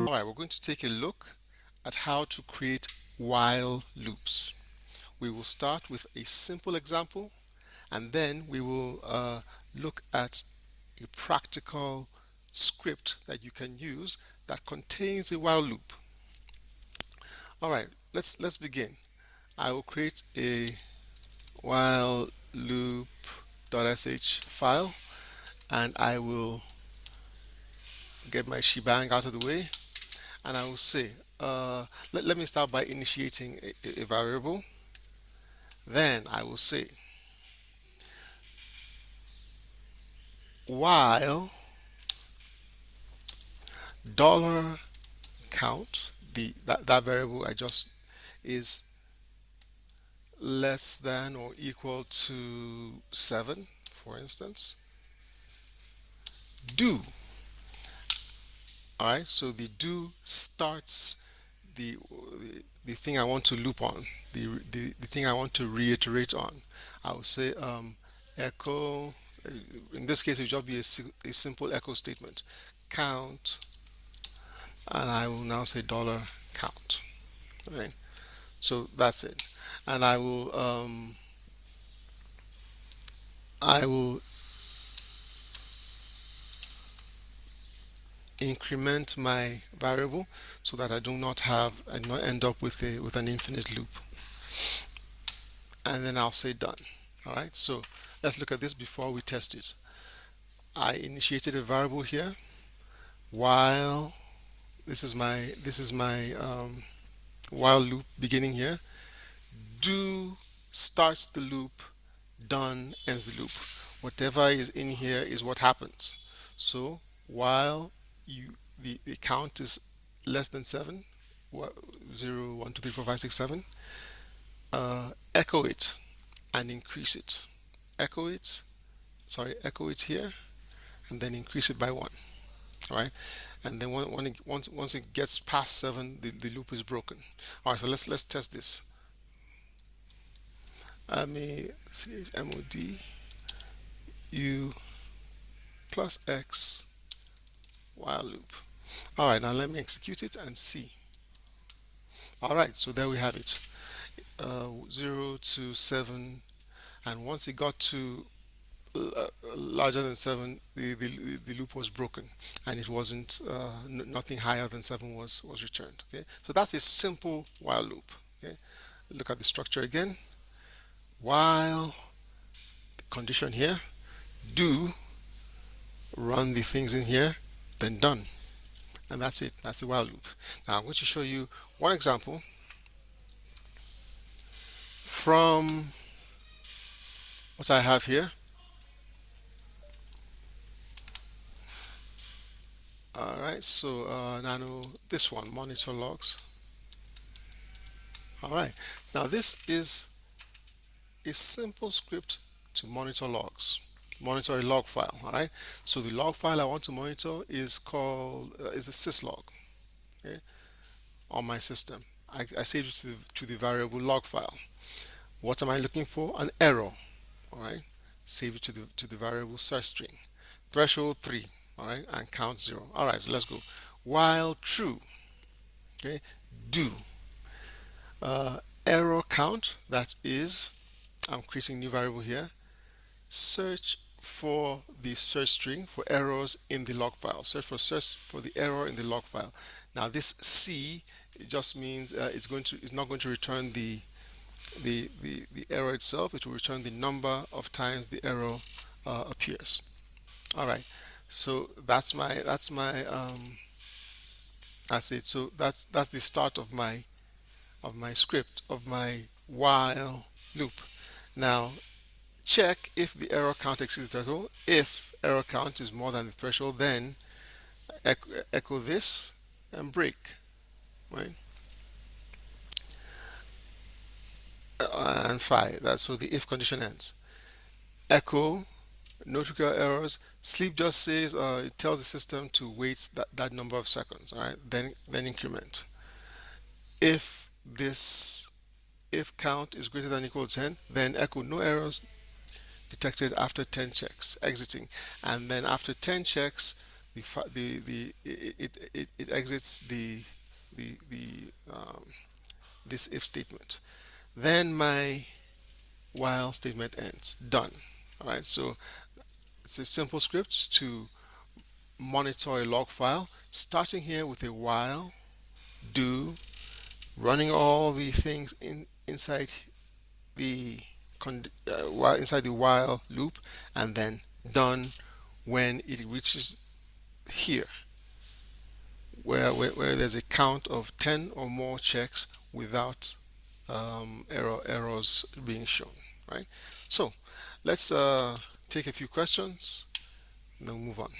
Alright, we're going to take a look at how to create while loops. We will start with a simple example, and then we will look at a practical script that you can use that contains a while loop. Alright, let's begin. I will create a while loop.sh file, and I will get my shebang out of the way, and I will say let me start by initiating a variable. Then I will say while dollar count, that variable I just is less than or equal to 7, for instance. Do. All right, so the do starts the the thing I want to loop on, the thing I want to reiterate on. I will say echo. In this case, it will just be a simple echo statement. Count, and I will now say dollar count. Right. So that's it, and I will increment my variable so that I do not end up with an infinite loop, and then I'll say done. All right, so let's look at this before we test it. I initiated a variable here while this is my while loop beginning here. Do starts the loop, done ends the loop. Whatever is in here is what happens. So while the count is less than 7, 0, 1, 2, 3, 4, 5, 6, 7, echo it and increase it. Echo it here, and then increase it by 1. All right, and then once it gets past 7, the loop is broken. All right, so let's test this. mod u plus x while loop. All right, now let me execute it and see. All right, so there we have it. 0 to 7, and once it got to larger than 7, the loop was broken, and it wasn't nothing higher than 7 was returned. Okay, so that's a simple while loop. Okay, look at the structure again. While the condition here, do, run the things in here, then done, and that's it. That's the while loop. Now I'm going to show you one example from what I have here. All right, so nano this one, monitor logs. All right, now this is a simple script to monitor logs, monitor a log file. All right, so the log file I want to monitor is called is a syslog. Okay, on my system, I saved it to the variable log file. What am I looking for? An error. All right, save it to the variable search string. Threshold 3. All right, and count 0. All right, so let's go. While true. Okay, do. Error count, that is, I'm creating a new variable here. Search for the search string for errors in the log file. Search for the error in the log file. Now this C, it just means it's not going to return the error itself. It will return the number of times the error appears. All right, so that's it. So that's the start of my script, of my while loop. Now check if the error count exceeds the threshold. If error count is more than the threshold, then echo this and break, right? And fine. That's so the if condition ends. Echo no trivial errors. Sleep just says it tells the system to wait that number of seconds. All right, then increment. If this if count is greater than or equal to 10, then echo no errors detected after 10 checks, exiting, and then after 10 checks it exits the this if statement. Then my while statement ends. Done. All right. So it's a simple script to monitor a log file, starting here with a while, do, running all the things inside the while inside the while loop, and then done when it reaches here, where there's a count of 10 or more checks without errors being shown, right? So let's take a few questions and then move on.